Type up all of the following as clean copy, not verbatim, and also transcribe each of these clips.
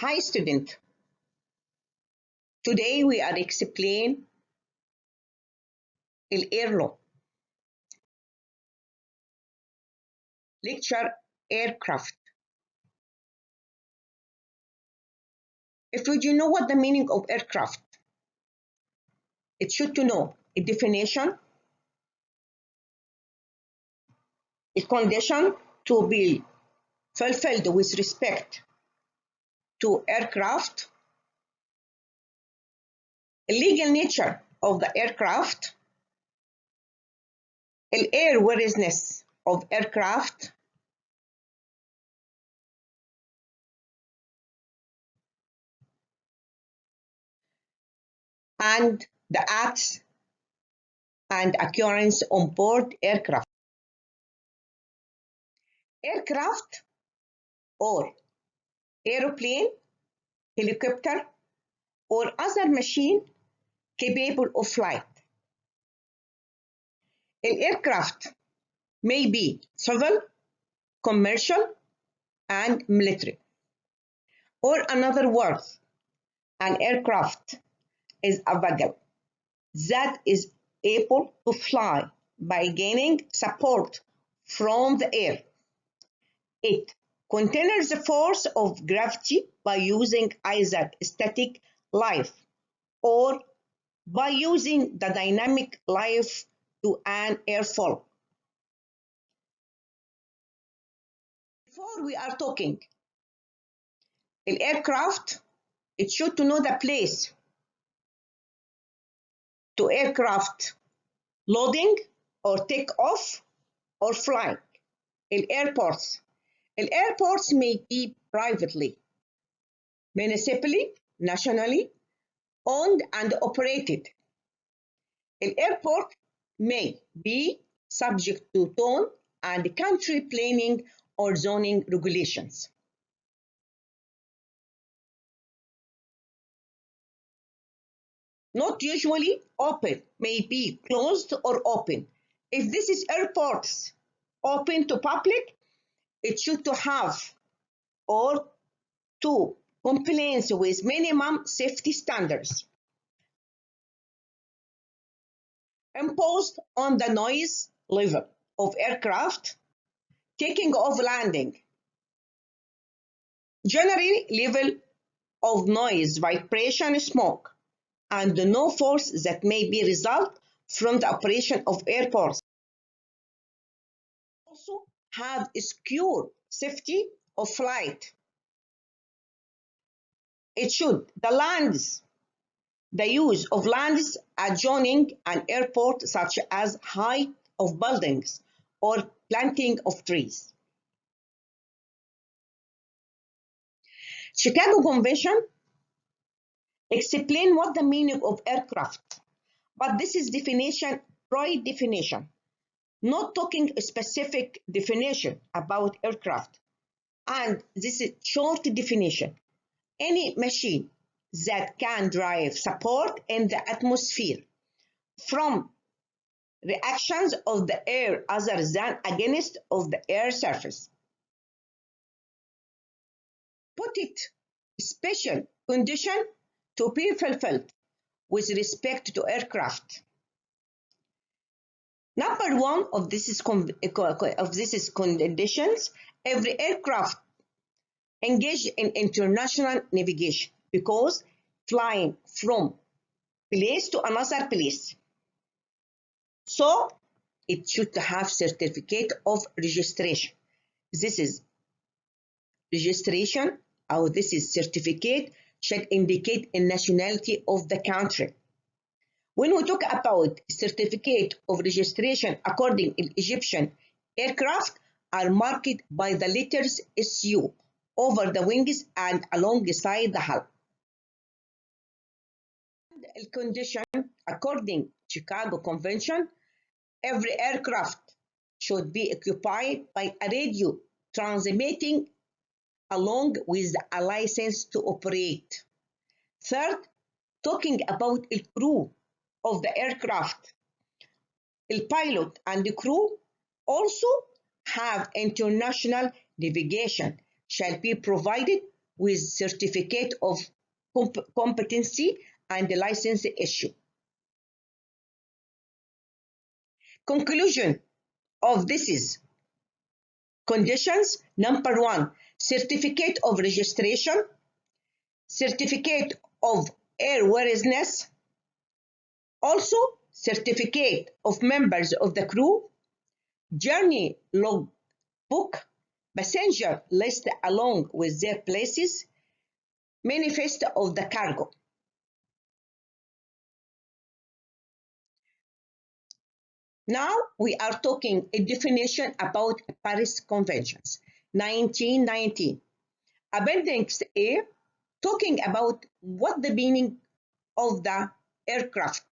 Hi student, today we are explain air law. Lecture aircraft. If you know what the meaning of aircraft, it should to know a definition, a condition to be fulfilled with respect to aircraft, a legal nature of the aircraft, airworthiness of aircraft, and the acts and occurrence on board aircraft. Aircraft or aeroplane, helicopter, or other machine capable of flight. An aircraft may be civil, commercial, and military. Or another word, an aircraft is a vehicle that is able to fly by gaining support from the air. It contains the force of gravity by using either static life or by using the dynamic life to an airflow. Before we are talking an aircraft, it should to know the place to aircraft loading or take off or flying. In airports. Airports may be privately, municipally, nationally owned and operated. An airport may be subject to town and country planning or zoning regulations. Not usually open, may be closed or open. If this is airports open to public, it should to have or to compliance with minimum safety standards imposed on the noise level of aircraft taking off landing. Generally level of noise, vibration, smoke, and no force that may be result from the operation of airports. Also have secure safety of flight. It should the use of lands adjoining an airport, such as height of buildings or planting of trees. Chicago Convention explain what the meaning of aircraft, but this is definition, broad definition, not talking a specific definition about aircraft. And this is short definition. Any machine that can drive support in the atmosphere from reactions of the air other than against of the air surface. Put it special condition to be fulfilled with respect to aircraft. Number one of this is conditions. Every aircraft engaged in international navigation because flying from place to another place. So it should have certificate of registration. This is registration, or this is certificate, should indicate a nationality of the country. When we talk about certificate of registration according to Egyptian aircraft are marked by the letters SU over the wings and alongside the hull. The condition according to Chicago Convention, every aircraft should be occupied by a radio transmitting along with a license to operate. Third, talking about the crew of the aircraft. The pilot and the crew also have international navigation shall be provided with certificate of competency and license issue. Conclusion of this is conditions. Number 1, certificate of registration, certificate of airworthiness, also certificate of members of the crew, journey log book, passenger list along with their places, manifest of the cargo. Now we are talking a definition about Paris Conventions, 1919. Appendix A, talking about what the meaning of the aircraft.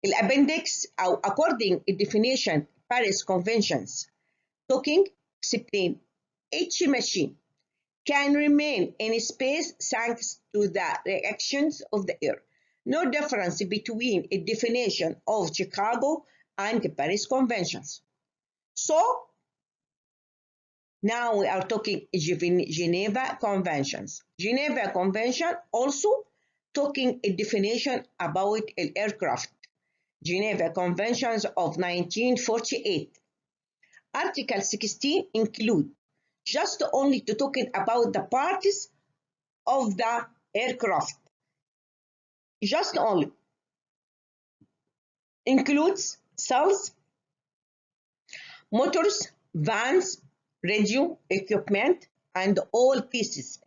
Appendix أو according to definition Paris Conventions, talking explain each machine can remain in space thanks to the reactions of the air. No difference between a definition of Chicago and the Paris Conventions. So now we are talking Geneva Conventions. Geneva Convention also talking a definition about an aircraft. Geneva Conventions of 1948. Article 16 include just only to talking about the parts of the aircraft. Just only includes cells, motors, vans, radio equipment, and all pieces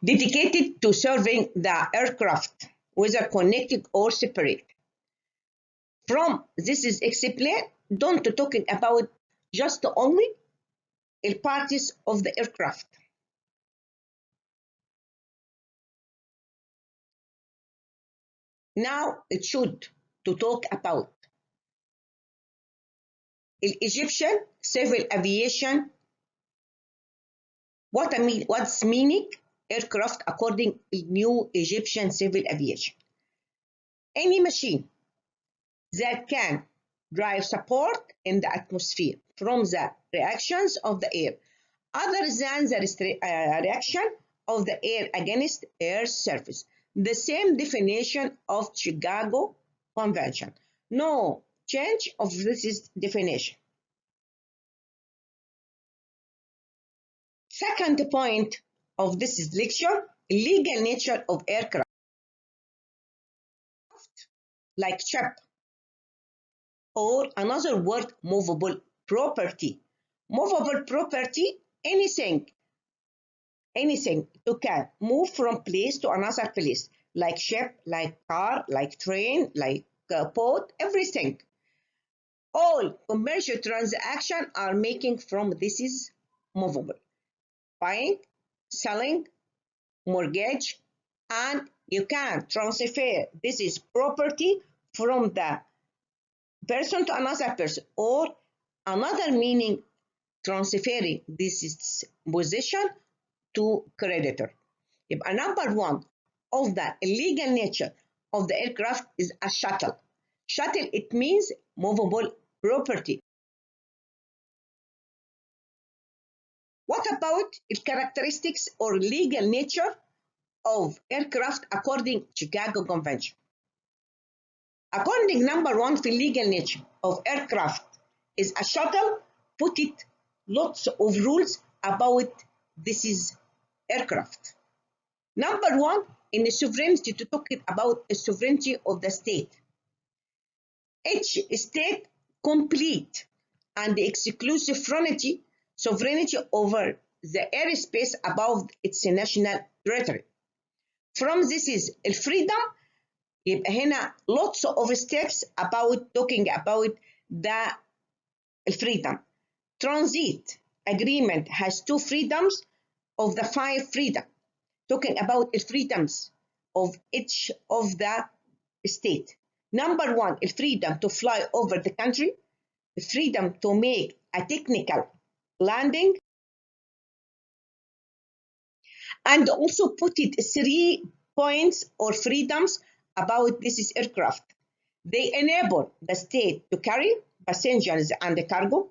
dedicated to serving the aircraft, whether connected or separate. From this is explained, don't talking about just only the parts of the aircraft. Now it should to talk about Egyptian civil aviation. What's meaning aircraft according to new Egyptian civil aviation? Any machine that can drive support in the atmosphere from the reactions of the air other than the reaction of the air against air surface. The same definition of Chicago Convention. No change of this definition. Second point of this lecture, legal nature of aircraft, like ship, or another word, movable property. Movable property, anything you can move from place to another place, like ship, like car, like train, like boat, everything. All commercial transactions are making from this is movable. Buying, selling, mortgage, and you can transfer this is property from the person to another person, or another meaning transferring this is possession to creditor. يبقى number 1 of the illegal nature of the aircraft is a shuttle. Shuttle, it means movable property. What about the characteristics or legal nature of aircraft according to Chicago Convention? According number 1 for legal nature of aircraft is a shuttle, put it lots of rules about this is aircraft. Number 1, in the sovereignty, to talk about the sovereignty of the state. Each state complete and exclusive sovereignty over the airspace above its national territory. From this is freedom. يبقى هنا lots of steps about talking about the freedom. Transit agreement has 2 freedoms of the 5 freedom, talking about the freedoms of each of the state. Number 1, the freedom to fly over the country, the freedom to make a technical landing, and also put it 3 points or freedoms about this is aircraft. They enable the state to carry passengers and the cargo,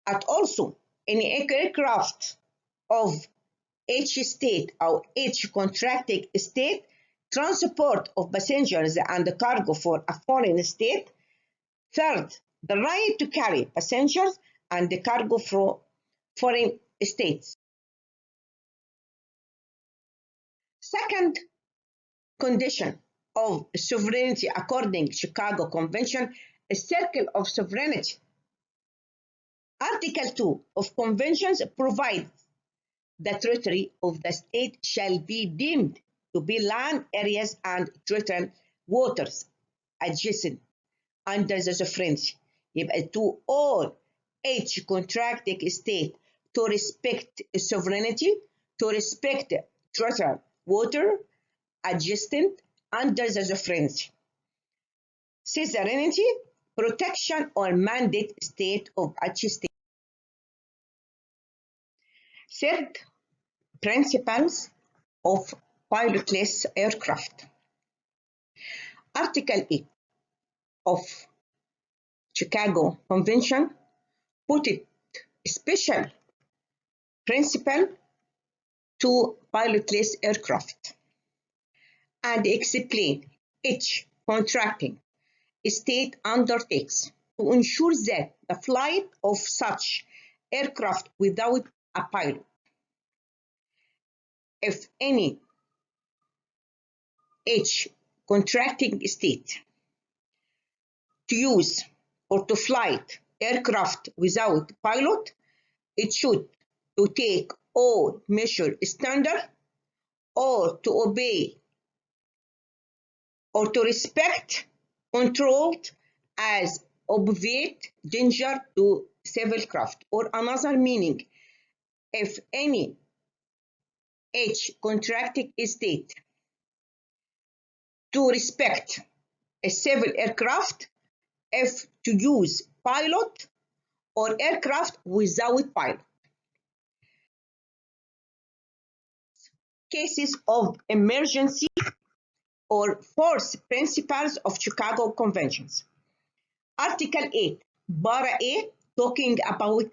and also any aircraft of each state or each contracting state transport of passengers and cargo for a foreign state. Third, the right to carry passengers and the cargo from foreign states. Second condition of sovereignty according to Chicago Convention, a circle of sovereignty. Article 2 of conventions provides the territory of the state shall be deemed to be land areas and territorial waters adjacent under the sovereignty. يبقى to all each contracting state to respect sovereignty, to respect territorial water adjacent under the sovereignty. Suzerainty, protection or mandate state of each state. Third, principles of pilotless aircraft. Article 8 of Chicago Convention put it special principle to pilotless aircraft and explain each contracting state undertakes to ensure that the flight of such aircraft without a pilot, if any each contracting state to use or to flight aircraft without pilot, it should to take all measure standard or to obey or to respect controlled as obviate danger to civil craft, or another meaning, if any each contracting state to respect a civil aircraft if to use pilot or aircraft without pilot. Cases of emergency or force principles of Chicago Conventions. Article 8, Para A, talking about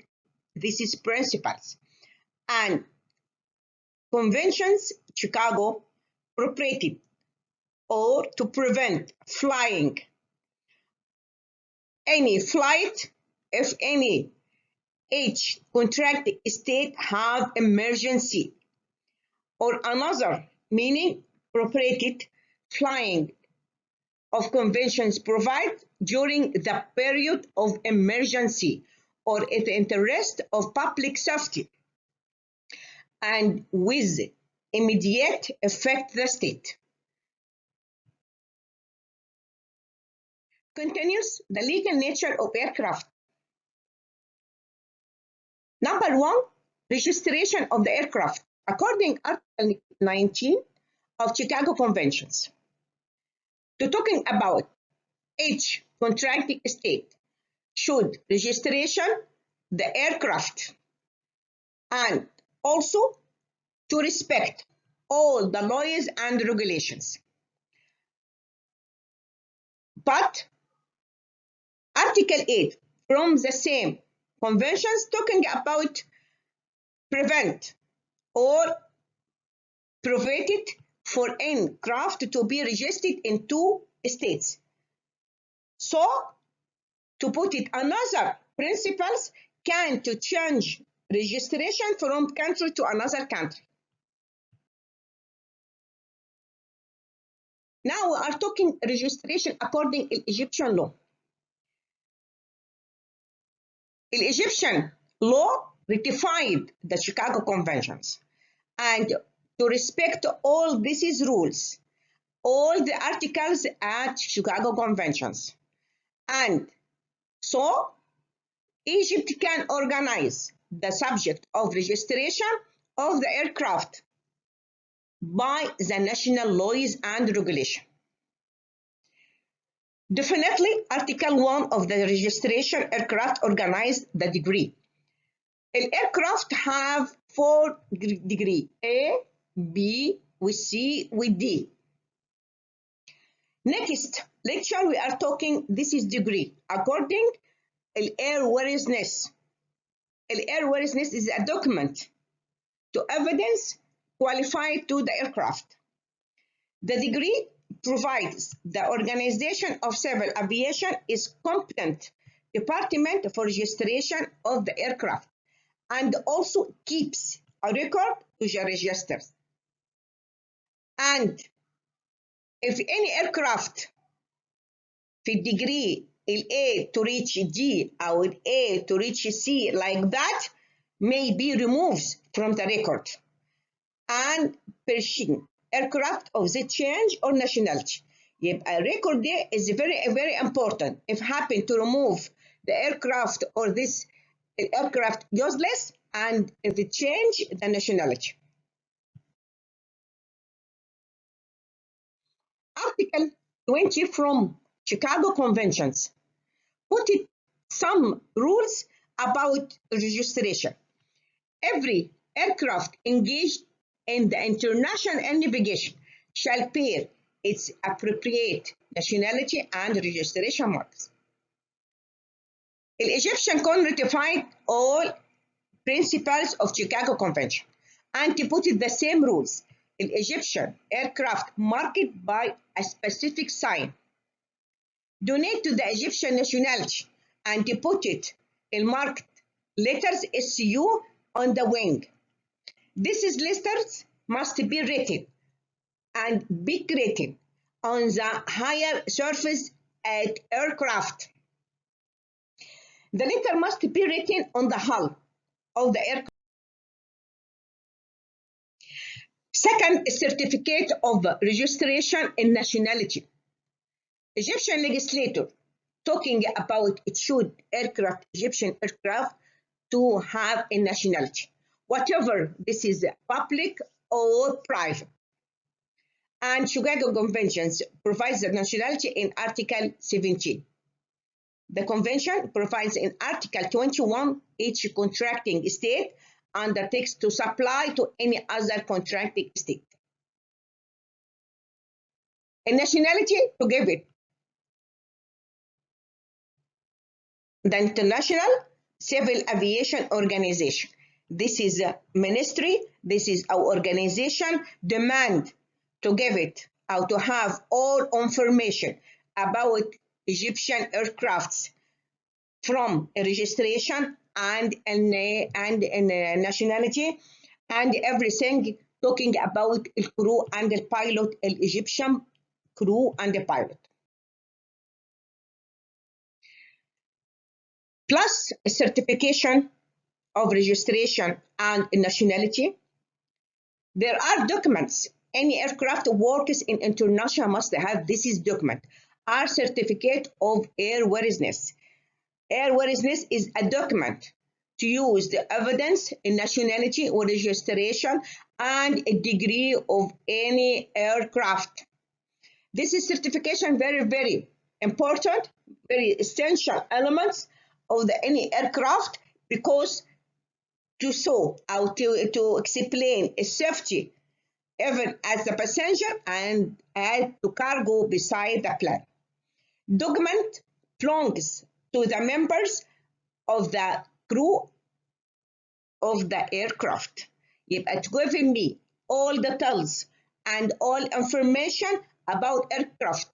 these principles. And Conventions Chicago prohibited or to prevent flying any flight if any each contracting state have emergency, or another meaning prohibited flying of conventions provide during the period of emergency or in the interest of public safety and with immediate effect the state. Continues the legal nature of aircraft. Number one, registration of the aircraft according to Article 19 of Chicago Conventions. To talking about each contracting state should registration the aircraft and also to respect all the laws and regulations. But Article 8 from the same conventions talking about prevent or prohibited for any craft to be registered in two states. So, to put it another principles can to change registration from country to another country. Now we are talking registration according to Egyptian law. The Egyptian law ratified the Chicago Conventions and to respect all these rules, all the articles at Chicago Conventions. And so Egypt can organize the subject of registration of the aircraft by the national laws and regulation. Definitely, Article 1 of the registration aircraft organized the degree. The aircraft have 4 degrees, A, B, with C, with D. Next lecture, we are talking, this is degree, according to airworthiness. airworthiness is a document to evidence qualified to the aircraft. The degree provides the Organization of Civil Aviation is competent department for registration of the aircraft and also keeps a record to the registers. And if any aircraft في الديجري ال A to reach D أو ال A to reach C like that may be removed from the record and pursuing aircraft of the change or nationality. يبقى record ده is very important. If happen to remove the aircraft or this aircraft useless and if it change the nationality. Article 20 from Chicago Conventions put some rules about registration. Every aircraft engaged in the international navigation shall bear its appropriate nationality and registration marks. The Egyptian Con ratified all principles of Chicago Convention and to put it the same rules. The Egyptian aircraft marked by a specific sign donate to the Egyptian nationality and to put it in marked letters SU on the wing. These letters must be written and be written on the higher surface at aircraft. The letter must be written on the hull of the aircraft. Second, certificate of registration and nationality. Egyptian legislator talking about it should aircraft, Egyptian aircraft to have a nationality, whatever this is public or private. And Chicago Conventions provides the nationality in Article 17. The convention provides in Article 21 each contracting state undertakes to supply to any other contracting state. A nationality to give it. The International Civil Aviation Organization. This is a ministry, this is our organization, demand to give it or to have all information about Egyptian aircrafts from a registration and nationality and everything talking about the crew and the pilot, the Egyptian crew and the pilot. Plus a certification of registration and nationality. There are documents. Any aircraft works in international must have this is document. Our certificate of airworthiness. Airworthiness is a document to use the evidence in nationality or registration and a degree of any aircraft. This is certification very important, very essential elements of the any aircraft because to show or to explain a safety even as the passenger and as to cargo beside the plane. Document belongs to the members of the crew of the aircraft. يبقى giving me all details and all information about aircraft.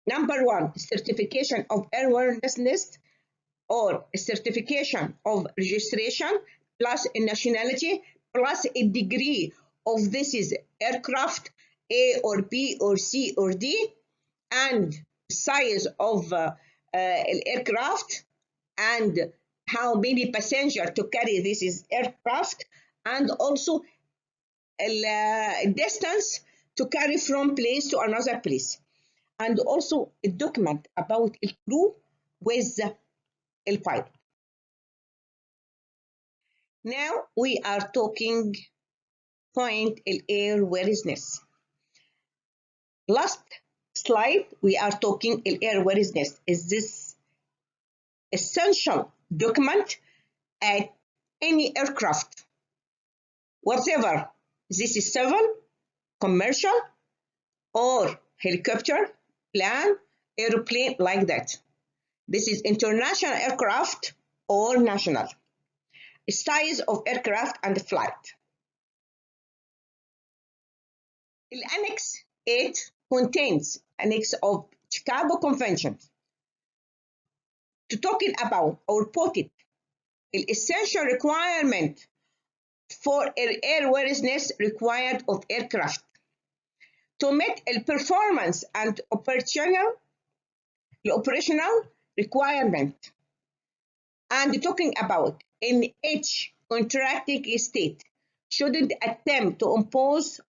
Number one, certification of airworthiness or a certification of registration plus a nationality plus a degree of this is aircraft A or B or C or D and size of aircraft and how many passengers to carry this is aircraft and also distance to carry from place to another place and also a document about the crew with the pilot. Now we are talking point airworthiness. Last slide we are talking airworthiness is this essential document at any aircraft whatever this is civil, commercial or helicopter, plane, airplane like that. This is international aircraft or national. Size of aircraft and flight. Annex 8 contains Annex of Chicago Convention to talking about or put it essential requirement for airworthiness required of aircraft to meet performance and operational requirement, and talking about in each contracting state shouldn't attempt to impose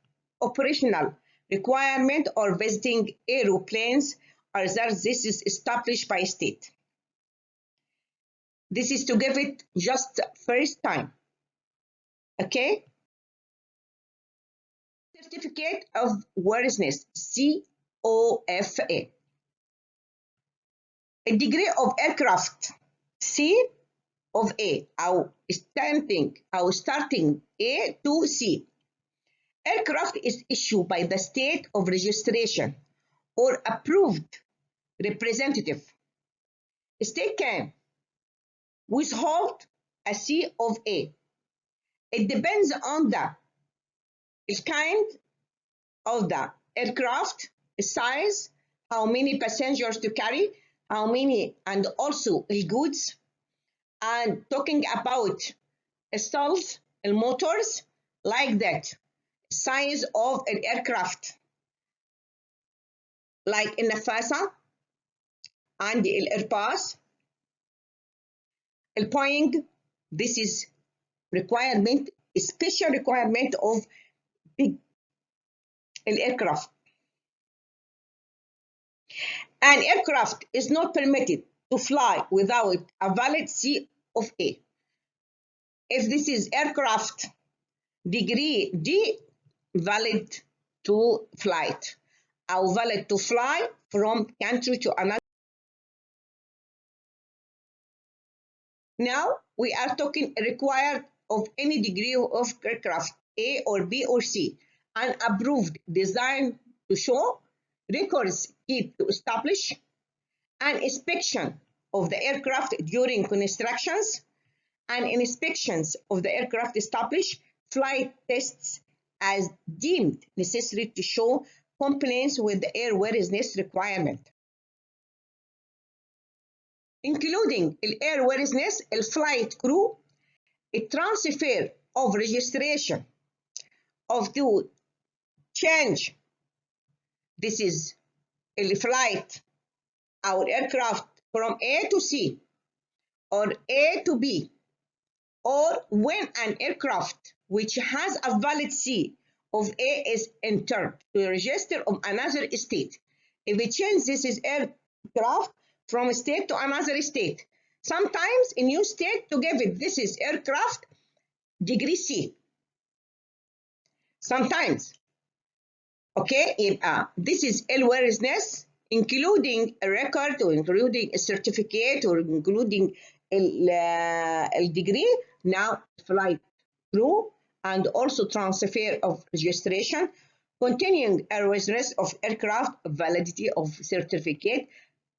operational requirement or visiting aeroplanes, or that this is established by state. This is to give it just first time. Okay? Certificate of Worthiness, COFA. A degree of aircraft, C of A, أو starting A to C. Aircraft is issued by the state of registration or approved representative. State can withhold a C of A. It depends on the kind of the aircraft, size, how many passengers to carry, how many, and also the goods, and talking about stalls and motors, like that. Size of an aircraft, like in the FASA and the Airbus, the Boeing. This is requirement, special requirement of big aircraft. An aircraft is not permitted to fly without a valid C of A. If this is aircraft degree D, valid to flight, or valid to fly from country to another. Now we are talking required of any degree of aircraft A or B or C, and approved design to show, records keep to establish, an inspection of the aircraft during constructions, and inspections of the aircraft establish, flight tests as deemed necessary to show compliance with the airworthiness requirement, including airworthiness, flight crew, a transfer of registration of to change. This is a flight our aircraft from A to C or A to B, or when an aircraft which has a valid C of A is entered to register of another state. If we change this is aircraft from a state to another state, sometimes a new state to give it this is aircraft degree C. Sometimes, okay, this is airworthiness, including a record or including a certificate or including a degree, now flight crew, and also transfer of registration, continuing airworthiness of aircraft, validity of certificate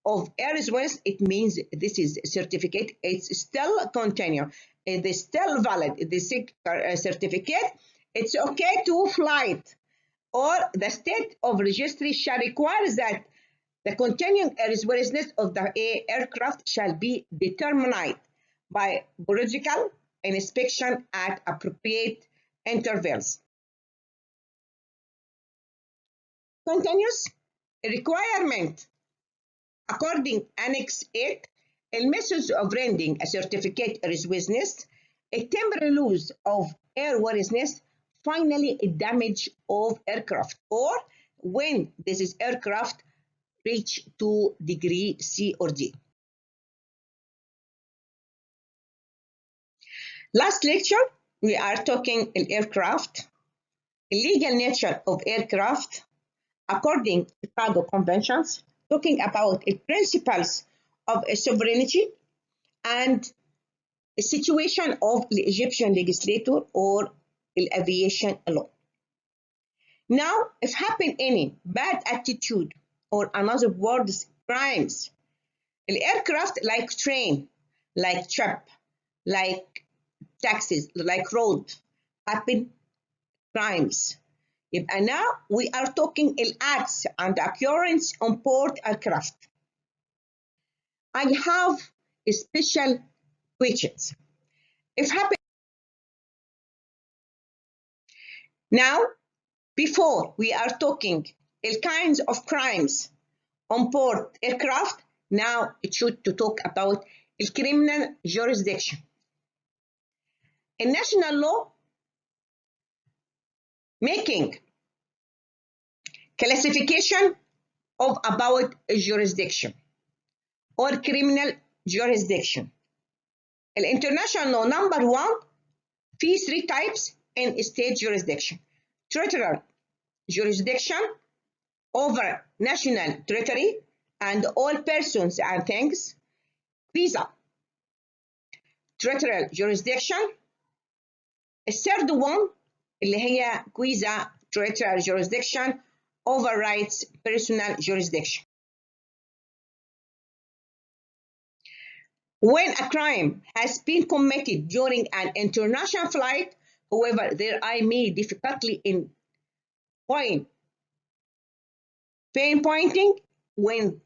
of airworthiness. It means this is certificate, it's still continue, it is still valid, this certificate, it's okay to flight, or the state of registry shall require that the continuing airworthiness of the aircraft shall be determined by periodical inspection at appropriate intervals. Continuous requirement. According Annex 8, methods of rendering a certificate airworthiness, a temporary loss of airworthiness, finally a damage of aircraft, or when this is aircraft reach to degree C or D. Last lecture, we are talking in aircraft, legal nature of aircraft, according to Chicago Conventions, talking about the principles of sovereignty and the situation of the Egyptian legislature or the aviation law. Now, if happen any bad attitude or another word's crimes, the aircraft like train, like trap, like taxes, like road, happen crimes. يبقى now we are talking الacts and occurrence on board aircraft. I have special questions. If happen now, before we are talking the kinds of crimes on board aircraft, now it should to talk about the criminal jurisdiction. In national law, making classification of about a jurisdiction or criminal jurisdiction. International law number one, في 3 types in state jurisdiction. Territorial jurisdiction over national territory and all persons and things. Visa territorial jurisdiction. الثird one اللي هي quasi territorial jurisdiction overrides personal jurisdiction. When a crime has been committed during an international flight, however, there may be difficulty in pinpointing when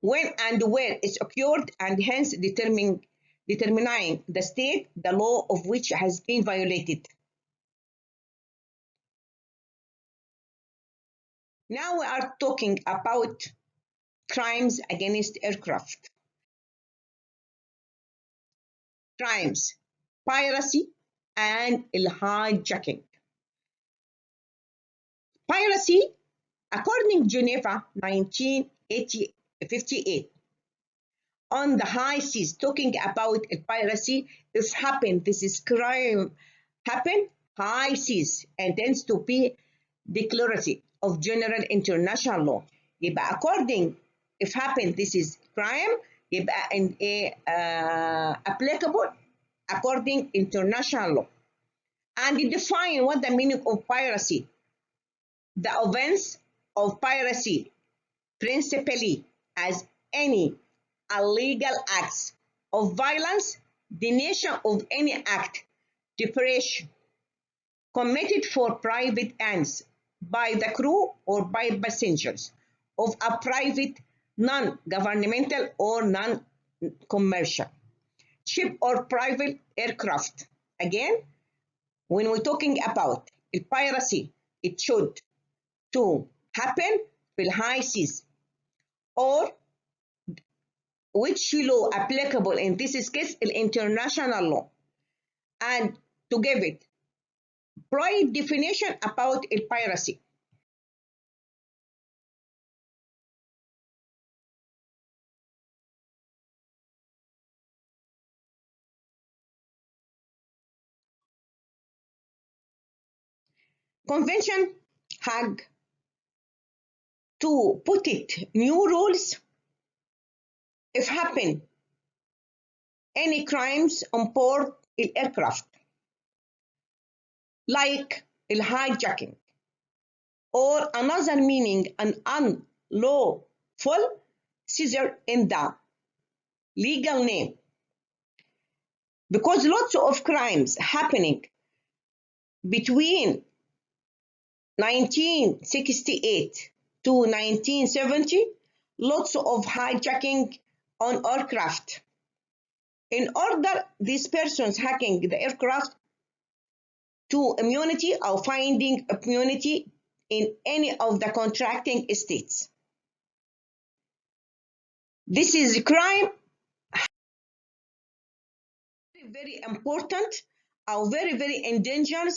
and where it's occurred, and hence determining the state, the law of which has been violated. Now we are talking about crimes against aircraft. Crimes, piracy and hijacking. Piracy, according to Geneva 1958, on the high seas, talking about piracy, if happen, this is crime, happen, high seas, and tends to be declarative of general international law. يبقى according, if happen, this is crime, يبقى in applicable according international law. And it define what the meaning of piracy. The offense of piracy principally as any illegal acts of violence, the nature of any act, deprivation, committed for private ends by the crew or by passengers of a private, non-governmental or non-commercial ship or private aircraft. Again, when we're talking about piracy, it should to happen في high seas, or which law applicable in this case, international law, and to give it broad definition about piracy. Convention had to put it new rules if happen any crimes on board aircraft, like hijacking, or another meaning, an unlawful seizure in the legal name. Because lots of crimes happening between 1968 to 1970, lots of hijacking on aircraft. In order these persons hacking the aircraft to immunity or finding immunity in any of the contracting states. This is a crime very important or very endangered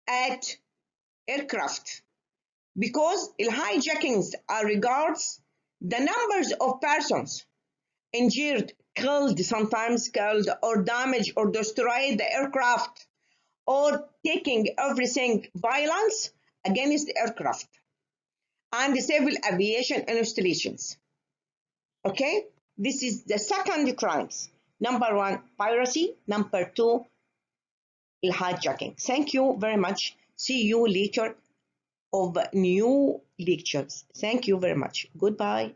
at aircraft, because hijackings are regards the numbers of persons injured, killed, sometimes killed, or damaged or destroyed the aircraft, or taking everything violence against the aircraft and the civil aviation installations. Okay, this is the second crimes. Number one, piracy. Number two, hijacking. Thank you very much. See you later of new lectures. Thank you very much. Goodbye.